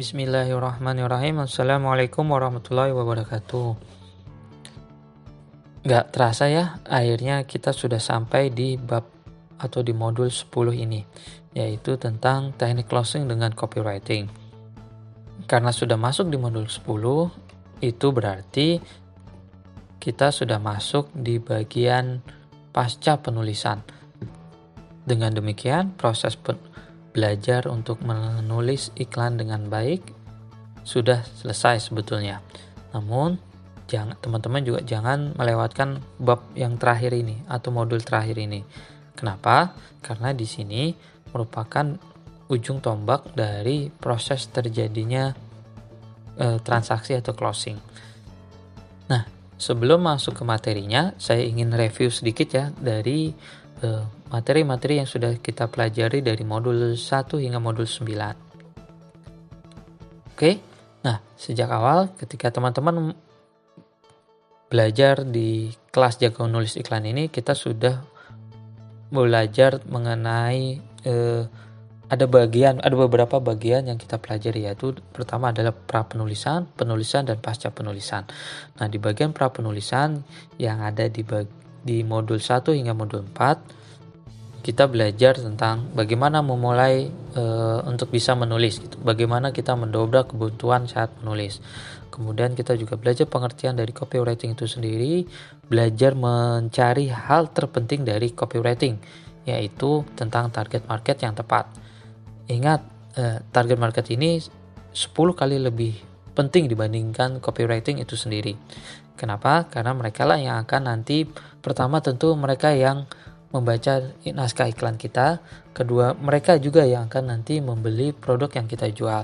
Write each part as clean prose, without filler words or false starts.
Bismillahirrahmanirrahim. Assalamualaikum warahmatullahi wabarakatuh. Gak terasa ya, akhirnya kita sudah sampai di bab atau di modul 10 ini, yaitu tentang teknik closing dengan copywriting. Karena sudah masuk di modul 10, itu berarti kita sudah masuk di bagian pasca penulisan. Dengan demikian, proses belajar untuk menulis iklan dengan baik sudah selesai sebetulnya. Namun, teman-teman juga jangan melewatkan bab yang terakhir ini atau modul terakhir ini. Kenapa? Karena di sini merupakan ujung tombak dari proses terjadinya transaksi atau closing. Nah, sebelum masuk ke materinya, saya ingin review sedikit ya dari materi-materi yang sudah kita pelajari dari modul 1 hingga modul 9. Oke, nah sejak awal ketika teman-teman belajar di kelas Jago Nulis Iklan ini, kita sudah belajar mengenai ada beberapa bagian yang kita pelajari, yaitu pertama adalah pra penulisan, penulisan, dan pasca penulisan. Nah, di bagian pra penulisan yang ada di modul 1 hingga modul 4, kita belajar tentang bagaimana memulai untuk bisa menulis gitu. Bagaimana kita mendobrak kebutuhan saat menulis. Kemudian kita juga belajar pengertian dari copywriting itu sendiri, belajar mencari hal terpenting dari copywriting, yaitu tentang target market yang tepat. Ingat, target market ini 10 kali lebih penting dibandingkan copywriting itu sendiri. Kenapa? Karena mereka lah yang akan nanti, pertama tentu mereka yang membaca naskah iklan kita, kedua mereka juga yang akan nanti membeli produk yang kita jual.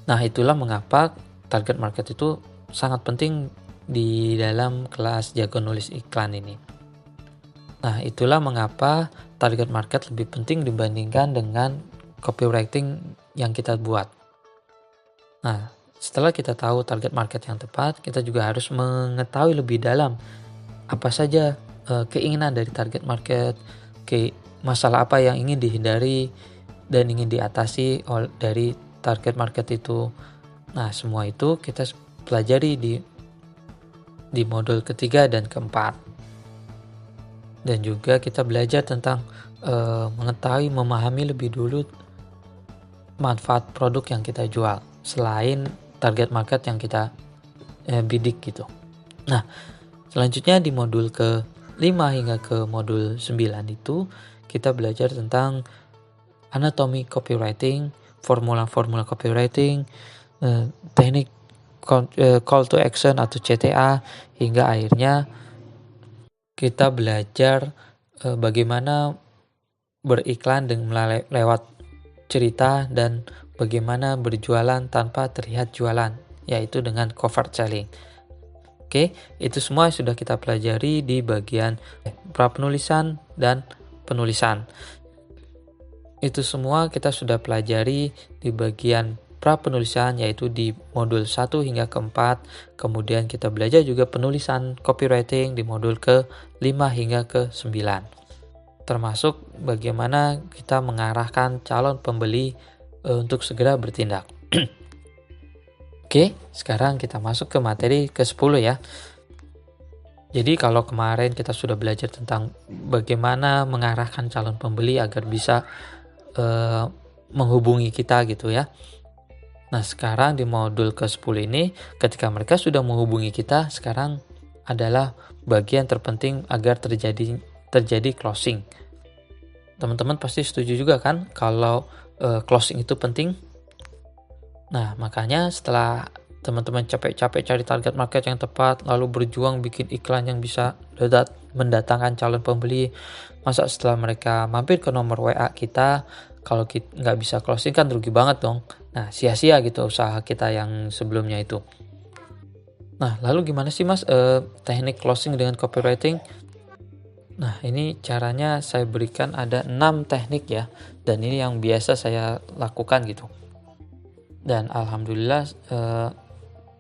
Nah, itulah mengapa target market itu sangat penting di dalam kelas Jago Nulis Iklan ini. Nah, itulah mengapa target market lebih penting dibandingkan dengan copywriting yang kita buat. Nah, setelah kita tahu target market yang tepat, kita juga harus mengetahui lebih dalam apa saja keinginan dari target market, masalah apa yang ingin dihindari dan ingin diatasi dari target market itu. Nah, semua itu kita pelajari di modul ketiga dan keempat. Dan juga kita belajar tentang mengetahui, memahami lebih dulu manfaat produk yang kita jual selain target market yang kita bidik gitu. Nah, selanjutnya di modul ke 5 hingga ke modul 9 itu kita belajar tentang anatomi copywriting, formula-formula copywriting, teknik call to action atau CTA, hingga akhirnya kita belajar bagaimana beriklan dengan lewat cerita dan bagaimana berjualan tanpa terlihat jualan, yaitu dengan covert selling. Oke, itu semua sudah kita pelajari di bagian pra penulisan dan penulisan. Itu semua kita sudah pelajari di bagian pra penulisan, yaitu di modul 1 hingga ke 4. Kemudian kita belajar juga penulisan copywriting di modul ke 5 hingga ke 9. Termasuk bagaimana kita mengarahkan calon pembeli untuk segera bertindak. Oke, sekarang kita masuk ke materi ke-10 ya. Jadi kalau kemarin kita sudah belajar tentang bagaimana mengarahkan calon pembeli agar bisa menghubungi kita gitu ya. Nah, sekarang di modul ke-10 ini, ketika mereka sudah menghubungi kita, sekarang adalah bagian terpenting agar terjadi closing. Teman-teman pasti setuju juga kan kalau closing itu penting? Nah, makanya setelah teman-teman capek-capek cari target market yang tepat, lalu berjuang bikin iklan yang bisa mendatangkan calon pembeli, masa setelah mereka mampir ke nomor WA kita, kalau kita nggak bisa closing kan rugi banget dong. Nah, sia-sia gitu usaha kita yang sebelumnya itu. Nah, lalu gimana sih mas teknik closing dengan copywriting? Nah, ini caranya saya berikan ada 6 teknik ya, dan ini yang biasa saya lakukan gitu. Dan alhamdulillah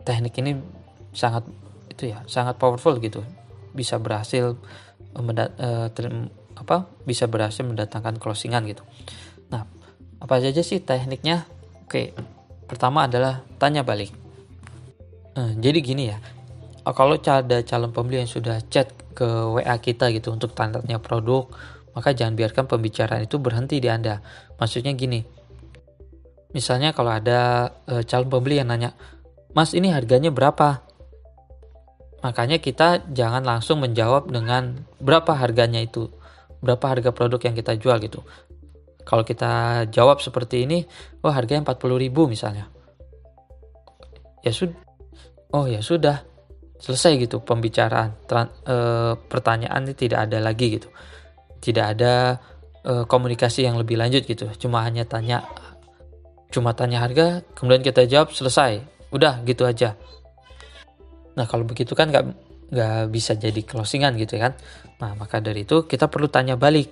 teknik ini sangat powerful gitu, bisa berhasil mendatangkan closingan gitu. Nah, apa saja sih tekniknya? Oke, Pertama adalah tanya balik. Jadi gini ya, kalau ada calon pembeli yang sudah chat ke WA kita gitu untuk tanya produk, maka jangan biarkan pembicaraan itu berhenti di Anda. Maksudnya gini, misalnya kalau ada calon pembeli yang nanya, "Mas, ini harganya berapa?" Makanya kita jangan langsung menjawab dengan berapa harganya itu, berapa harga produk yang kita jual gitu. Kalau kita jawab seperti ini, oh harganya 40.000 misalnya. Ya sudah, selesai gitu pembicaraan. Pertanyaan ini tidak ada lagi gitu. Tidak ada komunikasi yang lebih lanjut gitu. Cuma tanya harga, kemudian kita jawab, selesai. Udah gitu aja. Nah kalau begitu kan nggak bisa jadi closingan gitu kan. Nah maka dari itu kita perlu tanya balik.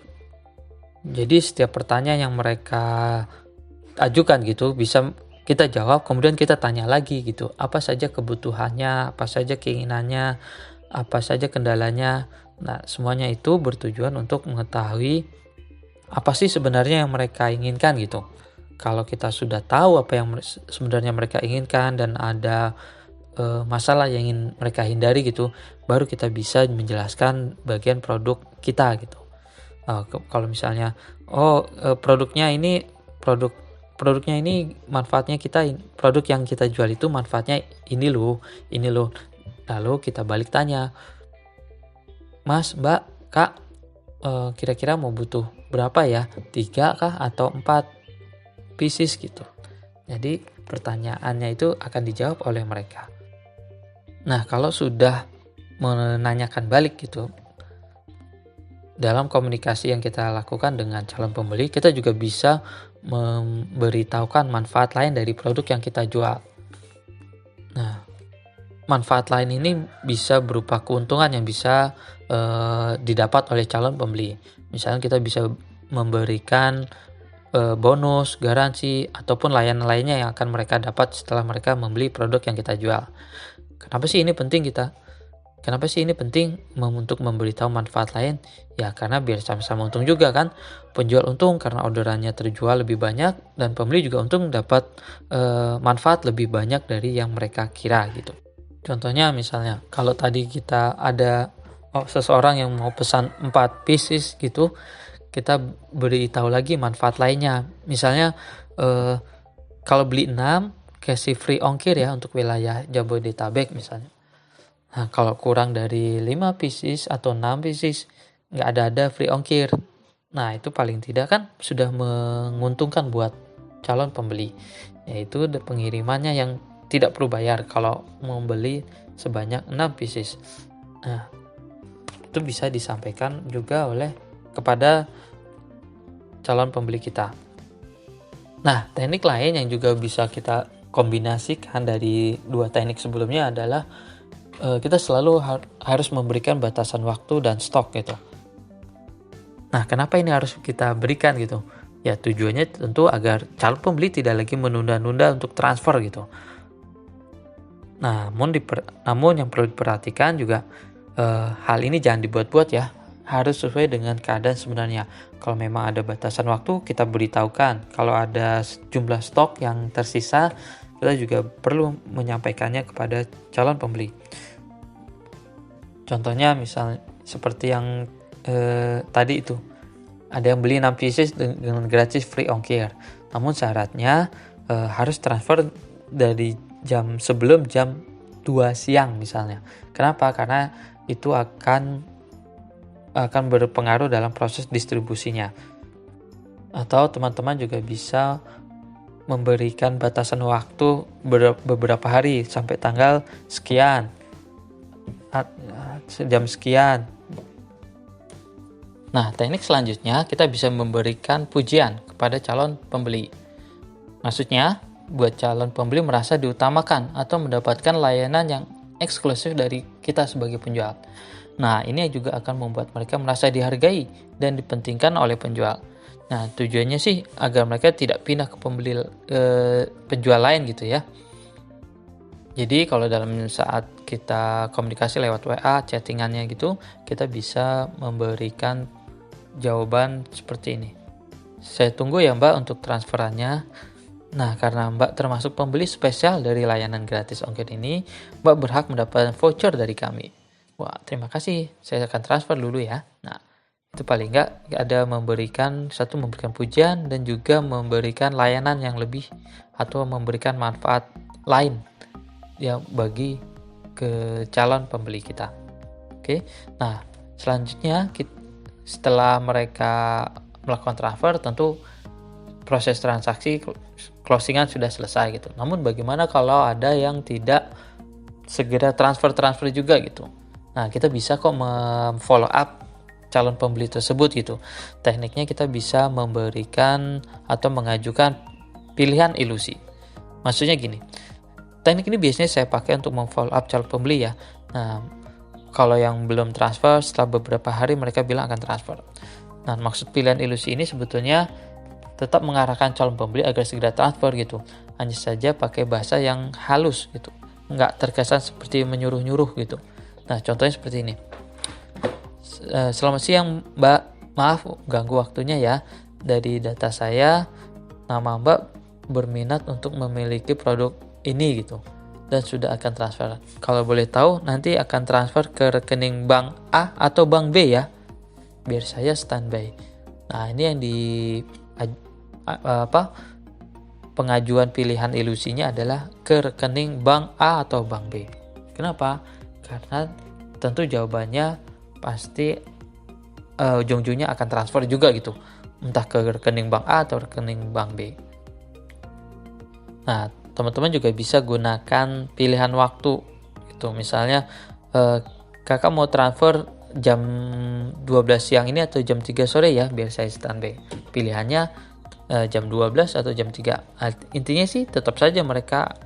Jadi setiap pertanyaan yang mereka ajukan gitu bisa kita jawab, kemudian kita tanya lagi gitu. Apa saja kebutuhannya, apa saja keinginannya, apa saja kendalanya. Nah semuanya itu bertujuan untuk mengetahui apa sih sebenarnya yang mereka inginkan gitu. Kalau kita sudah tahu apa yang sebenarnya mereka inginkan dan ada masalah yang ingin mereka hindari gitu, baru kita bisa menjelaskan bagian produk kita gitu. Kalau misalnya produknya ini manfaatnya produk yang kita jual itu manfaatnya ini loh. Lalu kita balik tanya, "Mas, Mbak, Kak, kira-kira mau butuh berapa ya? 3 kah atau 4 pieces gitu?" Jadi pertanyaannya itu akan dijawab oleh mereka. Nah, kalau sudah menanyakan balik gitu, dalam komunikasi yang kita lakukan dengan calon pembeli, kita juga bisa memberitahukan manfaat lain dari produk yang kita jual. Nah, manfaat lain ini bisa berupa keuntungan yang bisa didapat oleh calon pembeli. Misalnya kita bisa memberikan bonus, garansi, ataupun layanan lainnya yang akan mereka dapat setelah mereka membeli produk yang kita jual. Kenapa sih ini penting untuk memberitahu manfaat lain? Ya karena biar sama-sama untung juga kan. Penjual untung karena orderannya terjual lebih banyak, dan pembeli juga untung dapat manfaat lebih banyak dari yang mereka kira gitu. Contohnya misalnya kalau tadi kita ada seseorang yang mau pesan 4 pieces gitu, kita beritahu lagi manfaat lainnya. Misalnya kalau beli 6 kasih free ongkir ya untuk wilayah Jabodetabek misalnya. Nah, kalau kurang dari 5 pieces atau 6 pieces nggak ada free ongkir. Nah, itu paling tidak kan sudah menguntungkan buat calon pembeli. Yaitu pengirimannya yang tidak perlu bayar kalau membeli sebanyak 6 pieces. Nah, itu bisa disampaikan juga kepada calon pembeli kita. Nah, teknik lain yang juga bisa kita kombinasikan dari dua teknik sebelumnya adalah kita selalu harus memberikan batasan waktu dan stok gitu. Nah, kenapa ini harus kita berikan gitu? Ya tujuannya tentu agar calon pembeli tidak lagi menunda-nunda untuk transfer gitu. Namun yang perlu diperhatikan juga hal ini jangan dibuat-buat ya. Harus sesuai dengan keadaan sebenarnya. Kalau memang ada batasan waktu, kita beritahukan. Kalau ada jumlah stok yang tersisa, kita juga perlu menyampaikannya kepada calon pembeli. Contohnya misalnya seperti yang tadi itu, ada yang beli 6 pieces dengan gratis free ongkir. Namun syaratnya harus transfer dari sebelum jam 2 siang misalnya. Kenapa? Karena itu akan berpengaruh dalam proses distribusinya. Atau teman-teman juga bisa memberikan batasan waktu beberapa hari sampai tanggal sekian, jam sekian. Nah, teknik selanjutnya kita bisa memberikan pujian kepada calon pembeli. Maksudnya, buat calon pembeli merasa diutamakan atau mendapatkan layanan yang eksklusif dari kita sebagai penjual. Nah, ini juga akan membuat mereka merasa dihargai dan dipentingkan oleh penjual. Nah, tujuannya sih agar mereka tidak pindah ke penjual lain gitu ya. Jadi kalau dalam saat kita komunikasi lewat WA, chattingannya gitu, kita bisa memberikan jawaban seperti ini. "Saya tunggu ya Mbak untuk transferannya. Nah, karena Mbak termasuk pembeli spesial dari layanan gratis ongkir ini, Mbak berhak mendapatkan voucher dari kami. Wah, terima kasih. Saya akan transfer dulu ya. Nah, itu paling nggak ada memberikan pujian dan juga memberikan layanan yang lebih atau memberikan manfaat lain yang bagi ke calon pembeli kita. Oke. Nah, selanjutnya setelah mereka melakukan transfer, tentu proses transaksi closingan sudah selesai gitu. Namun bagaimana kalau ada yang tidak segera transfer juga gitu. Nah, kita bisa kok follow up calon pembeli tersebut gitu. Tekniknya kita bisa memberikan atau mengajukan pilihan ilusi. Maksudnya gini. Teknik ini biasanya saya pakai untuk follow up calon pembeli ya. Nah, kalau yang belum transfer setelah beberapa hari mereka bilang akan transfer. Nah, maksud pilihan ilusi ini sebetulnya tetap mengarahkan calon pembeli agar segera transfer gitu. Hanya saja pakai bahasa yang halus gitu. Nggak terkesan seperti menyuruh-nyuruh gitu. Nah, contohnya seperti ini. Selamat siang Mbak, maaf ganggu waktunya ya. Dari data saya, nama Mbak berminat untuk memiliki produk ini gitu. Dan sudah akan transfer. Kalau boleh tahu, nanti akan transfer ke rekening bank A atau bank B ya. Biar saya standby. Nah, ini yang pengajuan pilihan ilusinya adalah ke rekening bank A atau bank B. Kenapa? Karena tentu jawabannya pasti ujung-ujungnya akan transfer juga gitu, entah ke rekening bank A atau rekening bank B. Nah, teman-teman juga bisa gunakan pilihan waktu gitu. Misalnya kakak mau transfer jam 12 siang ini atau jam 3 sore ya, biar saya standby. Pilihannya jam 12 atau jam 3. Intinya sih tetap saja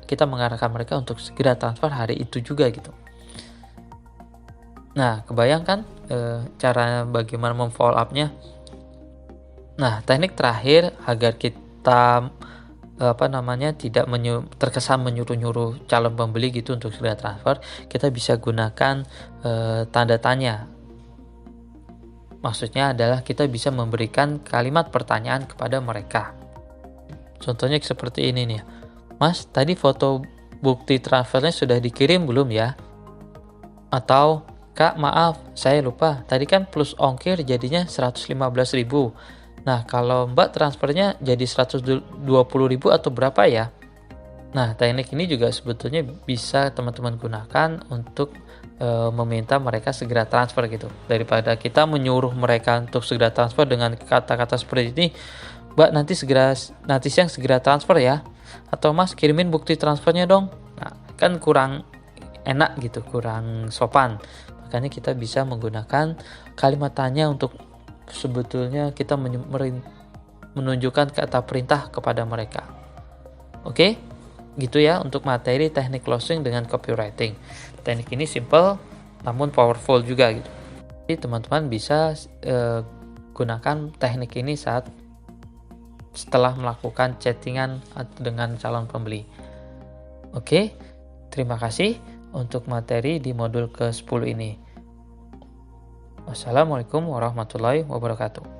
kita mengarahkan mereka untuk segera transfer hari itu juga gitu. Nah, kebayangkan cara bagaimana memfollow up-nya. Nah, teknik terakhir agar kita tidak terkesan menyuruh-nyuruh calon pembeli gitu untuk segera transfer, kita bisa gunakan tanda tanya. Maksudnya adalah kita bisa memberikan kalimat pertanyaan kepada mereka. Contohnya seperti ini nih. Mas, tadi foto bukti transfernya sudah dikirim belum ya? Atau, Kak, maaf, saya lupa. Tadi kan plus ongkir jadinya 115.000. Nah, kalau Mbak transfernya jadi 120.000 atau berapa ya? Nah, teknik ini juga sebetulnya bisa teman-teman gunakan untuk meminta mereka segera transfer gitu. Daripada kita menyuruh mereka untuk segera transfer dengan kata-kata seperti ini, Mbak nanti siang segera transfer ya. Atau Mas kirimin bukti transfernya dong. Nah, kan kurang enak gitu, kurang sopan. Makanya kita bisa menggunakan kalimat tanya untuk sebetulnya kita menunjukkan kata perintah kepada mereka. Oke? Gitu ya untuk materi teknik closing dengan copywriting. Teknik ini simple namun powerful juga gitu. Jadi teman-teman bisa gunakan teknik ini setelah melakukan chattingan dengan calon pembeli. Oke, terima kasih untuk materi di modul ke-10 ini. Wassalamualaikum warahmatullahi wabarakatuh.